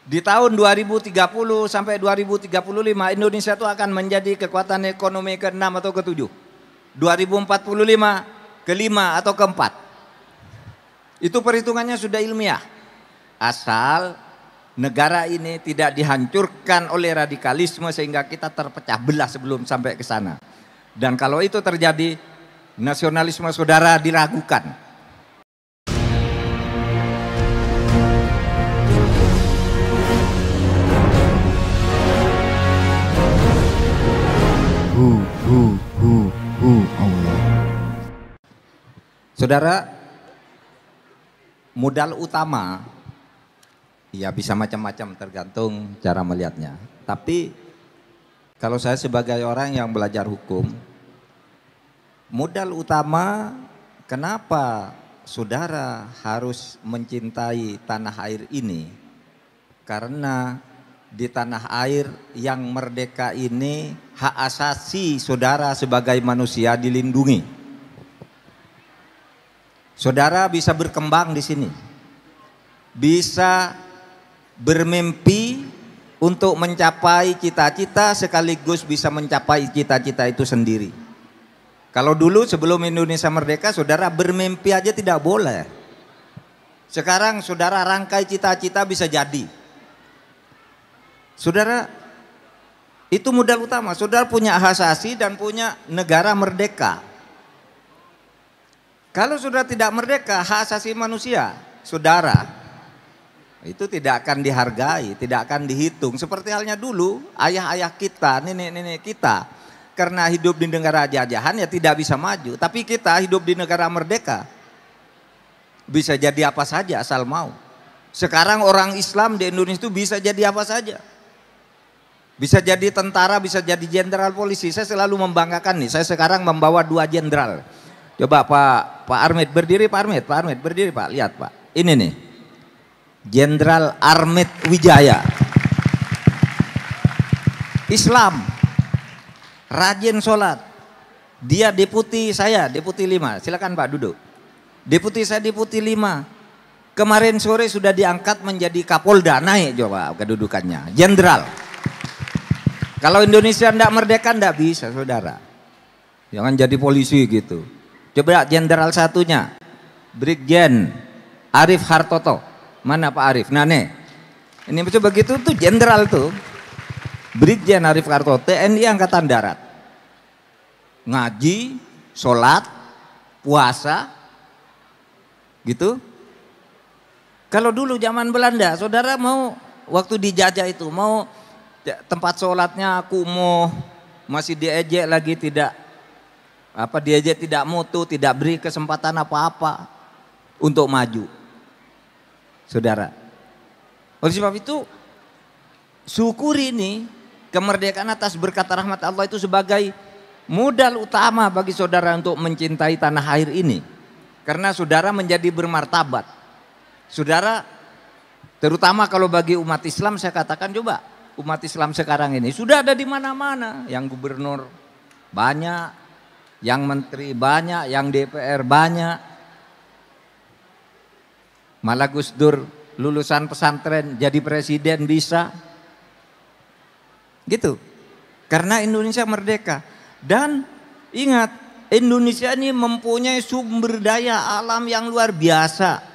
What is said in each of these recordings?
Di tahun 2030 sampai 2035 Indonesia itu akan menjadi kekuatan ekonomi ke-6 atau ke-7. 2045 ke-5 atau ke-4. Itu perhitungannya sudah ilmiah. Asal negara ini tidak dihancurkan oleh radikalisme sehingga kita terpecah belah sebelum sampai ke sana. Dan kalau itu terjadi, nasionalisme saudara diragukan. Allah. Saudara, modal utama ya bisa macam-macam tergantung cara melihatnya. Tapi kalau saya sebagai orang yang belajar hukum, modal utama kenapa saudara harus mencintai tanah air ini? Karena di tanah air yang merdeka ini hak asasi saudara sebagai manusia dilindungi. Saudara bisa berkembang di sini, bisa bermimpi untuk mencapai cita-cita sekaligus bisa mencapai cita-cita itu sendiri. Kalau dulu sebelum Indonesia merdeka saudara bermimpi aja tidak boleh. Sekarang saudara rangkai cita-cita bisa jadi. Saudara, itu modal utama. Saudara punya hak asasi dan punya negara merdeka. Kalau saudara tidak merdeka, hak asasi manusia, saudara, itu tidak akan dihargai, tidak akan dihitung. Seperti halnya dulu, ayah-ayah kita, nenek-nenek kita, karena hidup di negara jajahan ya tidak bisa maju. Tapi kita hidup di negara merdeka, bisa jadi apa saja asal mau. Sekarang orang Islam di Indonesia itu bisa jadi apa saja. Bisa jadi tentara, bisa jadi jenderal polisi. Saya selalu membanggakan nih, saya sekarang membawa 2 jenderal. Coba Pak Armid berdiri, Pak Armid berdiri Pak, lihat Pak. Ini nih, Jenderal Armid Wijaya. Islam, rajin sholat. Dia deputi saya, deputi 5. Silakan Pak duduk. Deputi saya deputi 5. Kemarin sore sudah diangkat menjadi Kapolda, naik coba kedudukannya, jenderal. Kalau Indonesia tidak merdeka tidak bisa saudara. Jangan jadi polisi gitu. Coba jenderal satunya, Brigjen Arif Hartoto. Mana Pak Arif? Nah nih, ini coba begitu tuh jenderal tuh. Brigjen Arif Hartoto, TNI Angkatan Darat. Ngaji, sholat, puasa, gitu. Kalau dulu zaman Belanda, saudara mau waktu dijajah itu mau tempat sholatnya kumuh, masih diejek lagi, diejek tidak mutu, tidak beri kesempatan apa-apa untuk maju. Saudara, oleh sebab itu syukuri ini kemerdekaan atas berkat rahmat Allah itu sebagai modal utama bagi saudara untuk mencintai tanah air ini. Karena saudara menjadi bermartabat. Saudara, terutama kalau bagi umat Islam saya katakan coba, umat Islam sekarang ini sudah ada di mana-mana, yang gubernur banyak, yang menteri banyak, yang DPR banyak. Malah Gus Dur lulusan pesantren jadi presiden bisa. Gitu. Karena Indonesia merdeka. Dan ingat, Indonesia ini mempunyai sumber daya alam yang luar biasa.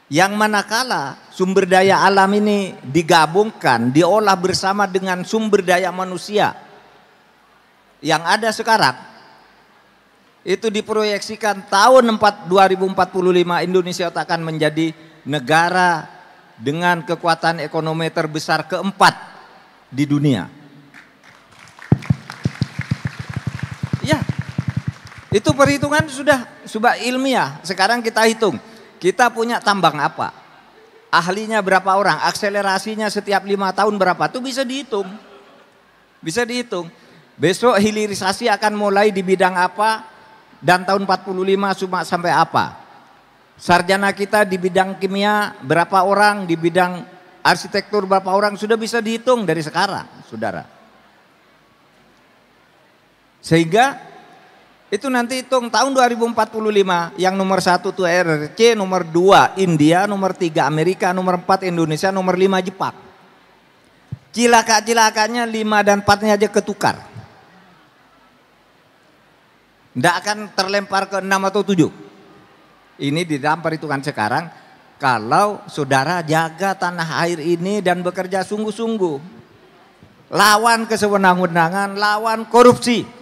Yang manakala sumber daya alam ini digabungkan, diolah bersama dengan sumber daya manusia yang ada sekarang, itu diproyeksikan tahun 2045 Indonesia akan menjadi negara dengan kekuatan ekonomi terbesar keempat di dunia. Ya, itu perhitungan sudah ilmiah. Sekarang kita hitung. Kita punya tambang apa? Ahlinya berapa orang? Akselerasinya setiap 5 tahun berapa? Itu bisa dihitung. Bisa dihitung. Besok hilirisasi akan mulai di bidang apa? Dan tahun 45 sampai apa? Sarjana kita di bidang kimia berapa orang? Di bidang arsitektur berapa orang? Sudah bisa dihitung dari sekarang, saudara. Sehingga Itu nanti hitung tahun 2045 yang nomor 1 tuh RRC, nomor 2 India, nomor 3 Amerika, nomor 4 Indonesia, nomor 5 Jepang. Cilaka-cilakanya 5 dan 4-nya aja ketukar. Tidak akan terlempar ke 6 atau 7. Ini di dalam perhitungan sekarang, kalau saudara jaga tanah air ini dan bekerja sungguh-sungguh. Lawan kesewenang-wenangan, lawan korupsi.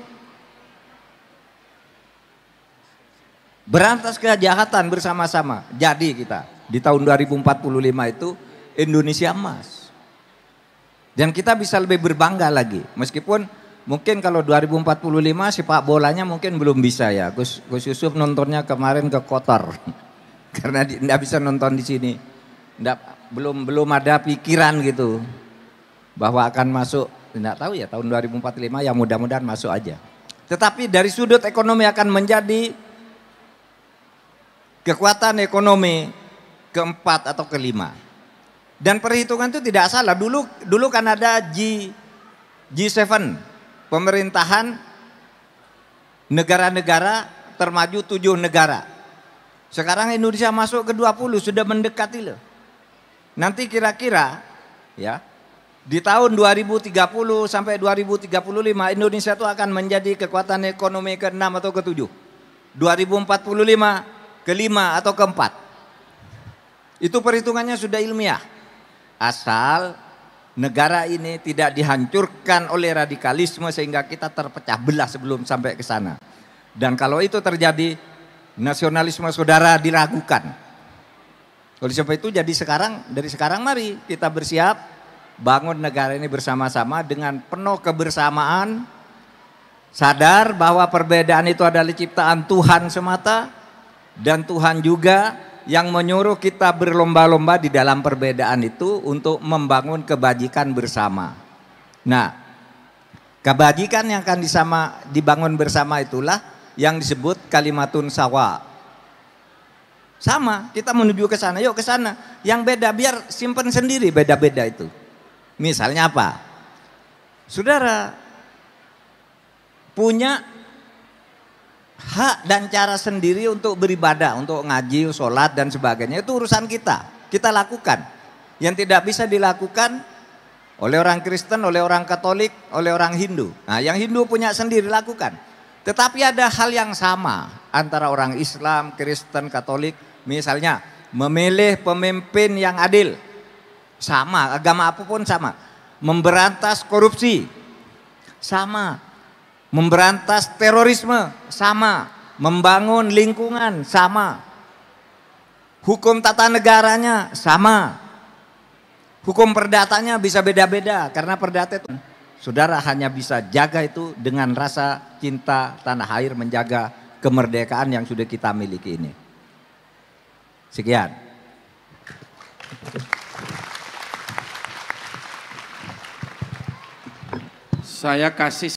Berantas kejahatan bersama-sama. Jadi kita di tahun 2045 itu Indonesia emas. Dan kita bisa lebih berbangga lagi. Meskipun mungkin kalau 2045 sepak bolanya mungkin belum bisa ya. Gus Yusuf nontonnya kemarin ke Qatar. Karena tidak bisa nonton di sini. Belum ada pikiran gitu. Bahwa akan masuk, tidak tahu ya tahun 2045 ya mudah-mudahan masuk aja. Tetapi dari sudut ekonomi akan menjadi kekuatan ekonomi keempat atau kelima. Dan perhitungan itu tidak salah. Dulu kan ada G7, pemerintahan negara-negara termaju 7 negara. Sekarang Indonesia masuk ke 20, sudah mendekati loh. Nanti kira-kira ya di tahun 2030 sampai 2035 Indonesia itu akan menjadi kekuatan ekonomi ke-6 atau ke-7. 2045 kelima atau keempat. Itu perhitungannya sudah ilmiah. Asal negara ini tidak dihancurkan oleh radikalisme sehingga kita terpecah belah sebelum sampai ke sana. Dan kalau itu terjadi, nasionalisme saudara diragukan. Oleh sebab itu dari sekarang mari kita bersiap bangun negara ini bersama-sama dengan penuh kebersamaan, sadar bahwa perbedaan itu adalah ciptaan Tuhan semata. Dan Tuhan juga yang menyuruh kita berlomba-lomba di dalam perbedaan itu untuk membangun kebajikan bersama. Nah, kebajikan yang akan dibangun bersama itulah yang disebut kalimatun sawa. Sama, kita menuju ke sana, yuk ke sana. Yang beda biar simpen sendiri beda-beda itu. Misalnya apa? Saudara punya hak dan cara sendiri untuk beribadah, untuk ngaji, sholat dan sebagainya. Itu urusan kita lakukan. Yang tidak bisa dilakukan oleh orang Kristen, oleh orang Katolik, oleh orang Hindu. Nah yang Hindu punya sendiri lakukan. Tetapi ada hal yang sama antara orang Islam, Kristen, Katolik. Misalnya memilih pemimpin yang adil. Sama, agama apapun sama. Memberantas korupsi. Sama. Memberantas terorisme sama, membangun lingkungan sama, hukum tata negaranya sama, hukum perdatanya bisa beda-beda karena perdata itu saudara hanya bisa jaga itu dengan rasa cinta tanah air, menjaga kemerdekaan yang sudah kita miliki ini. Sekian. Saya kasih